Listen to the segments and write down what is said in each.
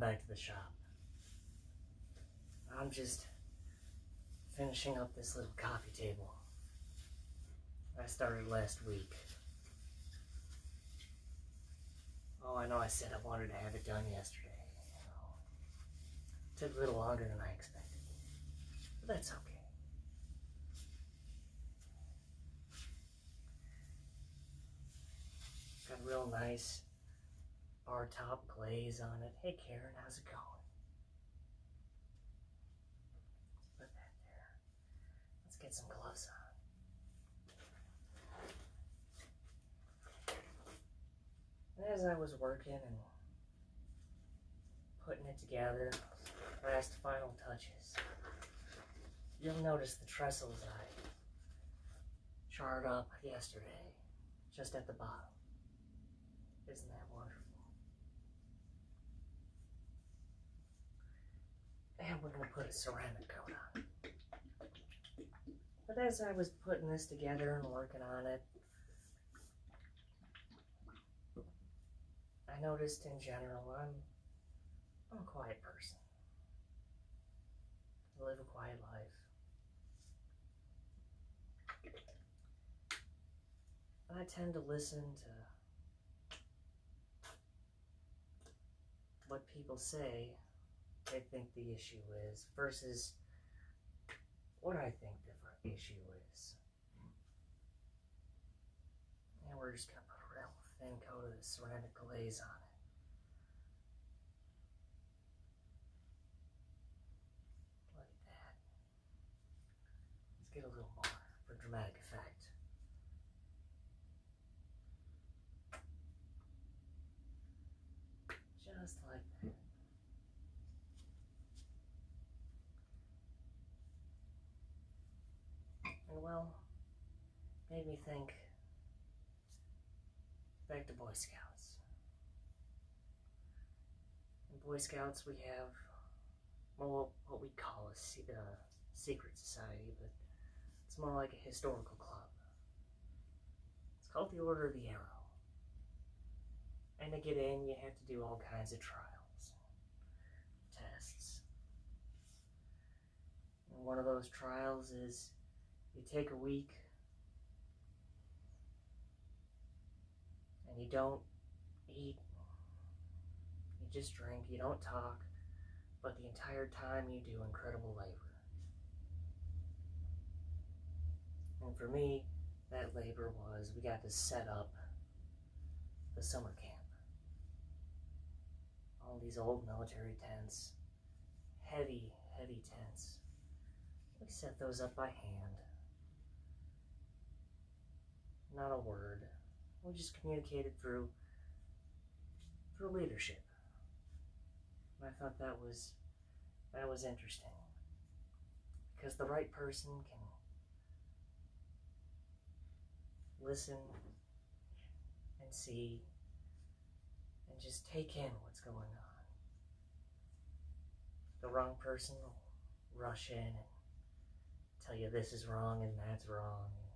back to the shop. I'm just finishing up this little coffee table I started last week. Oh, I know I said I wanted to have it done yesterday. It took a little longer than I expected, but that's okay. Got a real nice bar top glaze on it. Hey Karen, how's it going? Let's put that there. Let's get some gloves on. And as I was working and putting it together, last final touches, you'll notice the trestles I charred up yesterday, just at the bottom. Isn't that wonderful? And we're going to put a ceramic coat on it. But as I was putting this together and working on it, I noticed in general I'm a quiet person. I live a quiet life. And I tend to listen to what people say they think the issue is versus what I think the issue is. And we're just going to put a real thin coat of the ceramic glaze on it. Look at that. Let's get a little more for dramatic effect. Just like that. And well, made me think back to Boy Scouts. In Boy Scouts we have, well, what we call a secret society, but it's more like a historical club. It's called the Order of the Arrow. And to get in, you have to do all kinds of trials, tests. And one of those trials is you take a week and you don't eat, you just drink, you don't talk, but the entire time you do incredible labor. And for me, that labor was, we got to set up the summer camp. All these old military tents, heavy, heavy tents. We set those up by hand. Not a word. We just communicated through leadership. And I thought that was interesting. Because the right person can listen and see and just take in what's going on. The wrong person will rush in and tell you this is wrong and that's wrong. And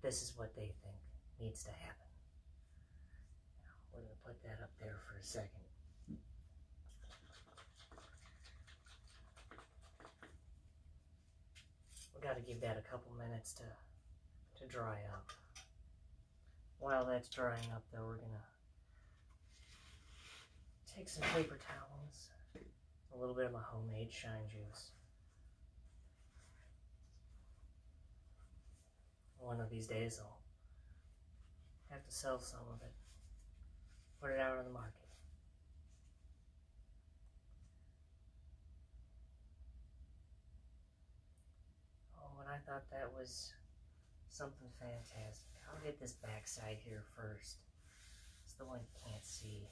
this is what they think needs to happen. Now, we're going to put that up there for a second. We got to give that a couple minutes to dry up. While that's drying up though, we're going to take some paper towels, a little bit of my homemade shine juice. One of these days I'll have to sell some of it, put it out on the market. Oh, and I thought that was something fantastic. I'll get this back side here first. It's the one you can't see.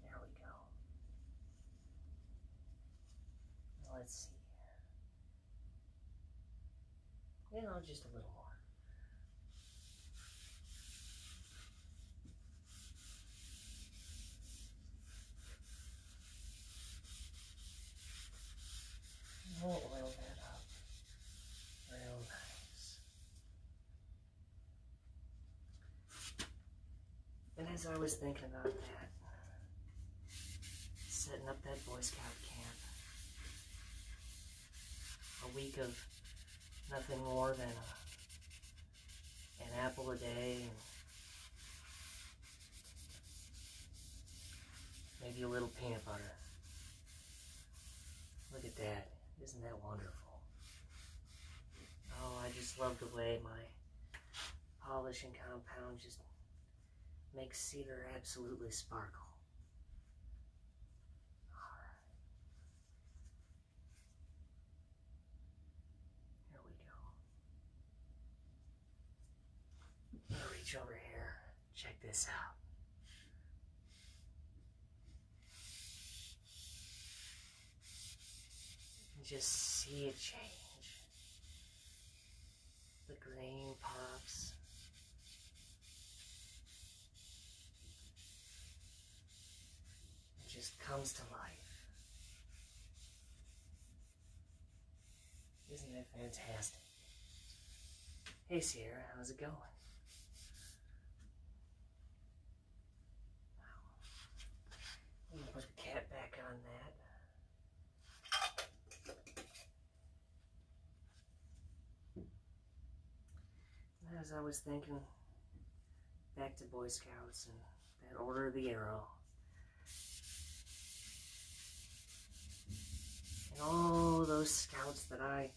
There we go. Now let's see here. You know, just a little more. As I was thinking about that, setting up that Boy Scout camp, a week of nothing more than an apple a day and maybe a little peanut butter. Look at that. Isn't that wonderful? Oh, I just love the way my polishing compound just makes cedar absolutely sparkle. Alright. Here we go. I'm gonna reach over here. Check this out. Just see it change. The green pops. It just comes to life. Isn't that fantastic? Hey Sierra, how's it going? Let me put the cap back on that. As I was thinking back to Boy Scouts and that Order of the Arrow, and all those scouts that I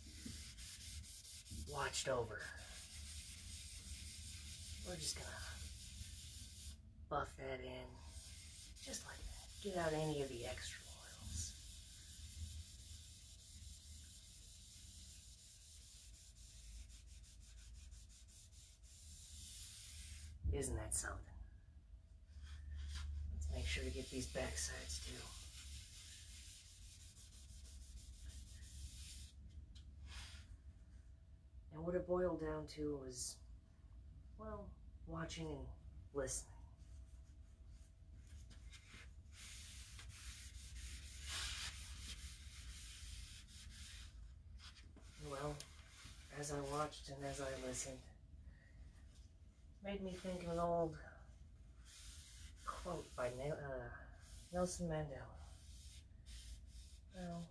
watched over, we're just gonna buff that in just like that. Get out any of the extra oils. Isn't that something? Let's make sure to get these back sides too. And what it boiled down to was, well, watching and listening. Well, as I watched and as I listened, made me think of an old quote by Nelson Mandela. Well,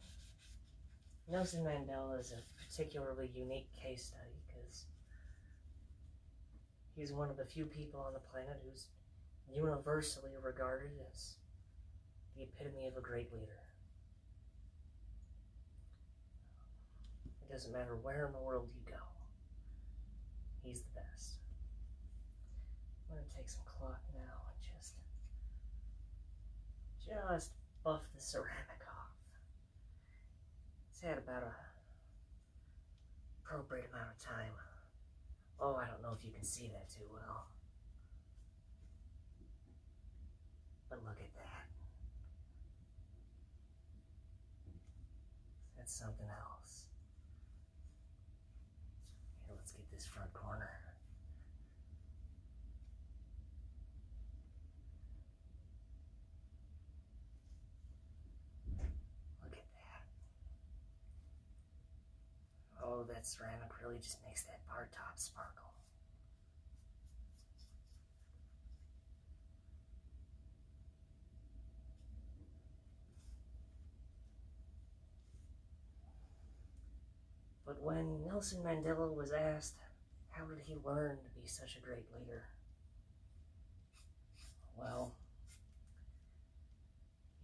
Nelson Mandela is a particularly unique case study because he's one of the few people on the planet who's universally regarded as the epitome of a great leader. It doesn't matter where in the world you go, he's the best. I'm going to take some cloth now and just buff the ceramic off. It's had about a appropriate amount of time. Oh, I don't know if you can see that too well. But look at that. That's something else. Here, let's get this front corner. Look at that. Oh, that ceramic really just makes that bar top sparkle. But when Nelson Mandela was asked, how did he learn to be such a great leader? Well,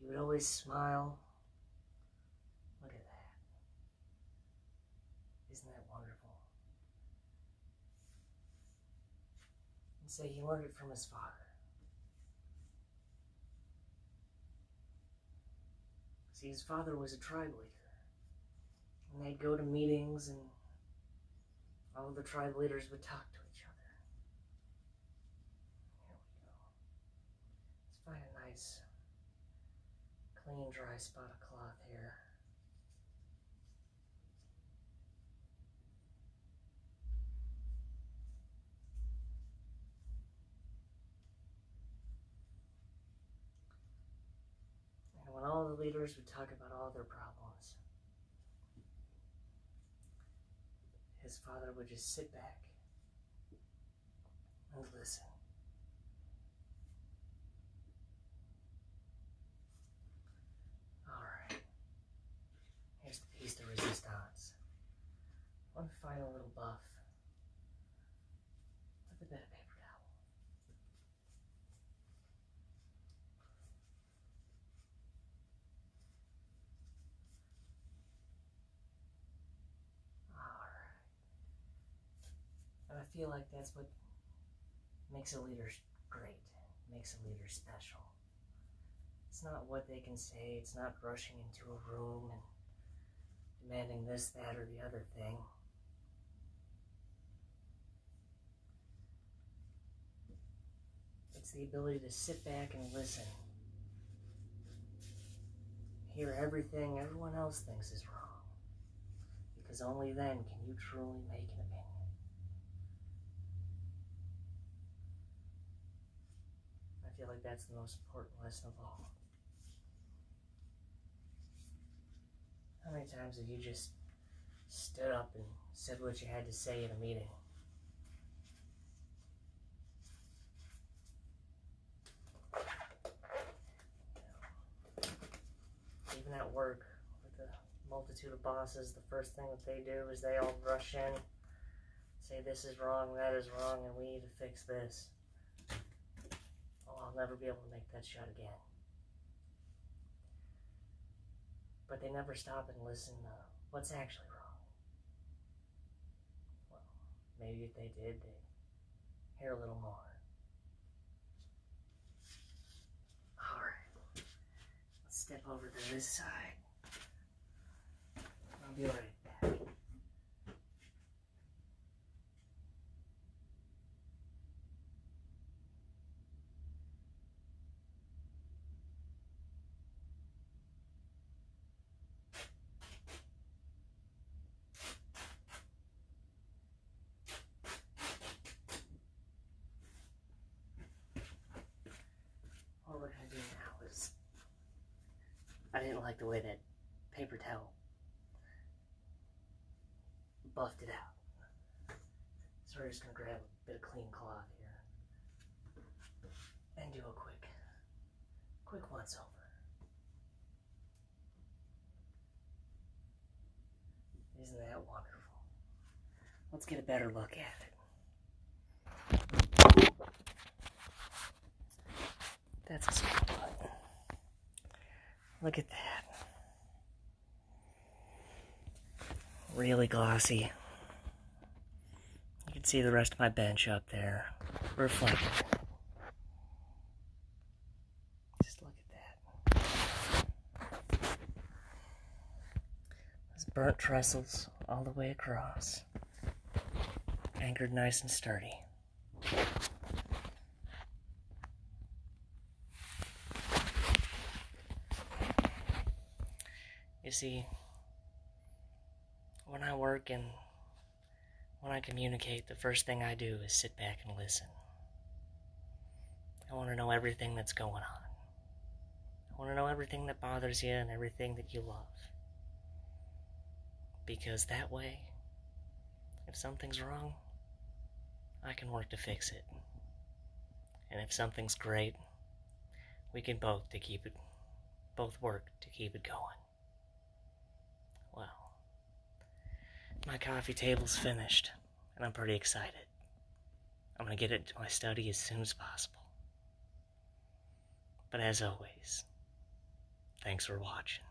he would always smile. Look at that. Isn't that wonderful? And say he learned it from his father. See, his father was a tribe leader. And they'd go to meetings and all of the tribe leaders would talk to each other. Here we go. Let's find a nice, clean, dry spot of cloth here. And when all the leaders would talk about all their problems, his father would just sit back and listen. feel like that's what makes a leader great, makes a leader special. It's not what they can say, it's not rushing into a room and demanding this, that, or the other thing. It's the ability to sit back and listen. Hear everything everyone else thinks is wrong. Because only then can you truly make an opinion. I feel like that's the most important lesson of all. How many times have you just stood up and said what you had to say in a meeting? Even at work, with the multitude of bosses, the first thing that they do is they all rush in, say this is wrong, that is wrong, and we need to fix this. Oh, I'll never be able to make that shot again. But they never stop and listen to what's actually wrong. Well, maybe if they did, they'd hear a little more. Alright, let's step over to this side. I'll be right back. What we're going to do now is, I didn't like the way that paper towel buffed it out. So we're just going to grab a bit of clean cloth here and do a quick once over. Isn't that wonderful? Let's get a better look at it. That's a small button. Look at that. Really glossy. You can see the rest of my bench up there. Reflected. Just look at that. Those burnt trestles all the way across. Anchored nice and sturdy. You see, when I work and when I communicate, the first thing I do is sit back and listen. I want to know everything that's going on. I want to know everything that bothers you and everything that you love. Because that way, if something's wrong, I can work to fix it. And if something's great, we can both work to keep it going. Well, my coffee table's finished, and I'm pretty excited. I'm gonna get it to my study as soon as possible. But as always, thanks for watching.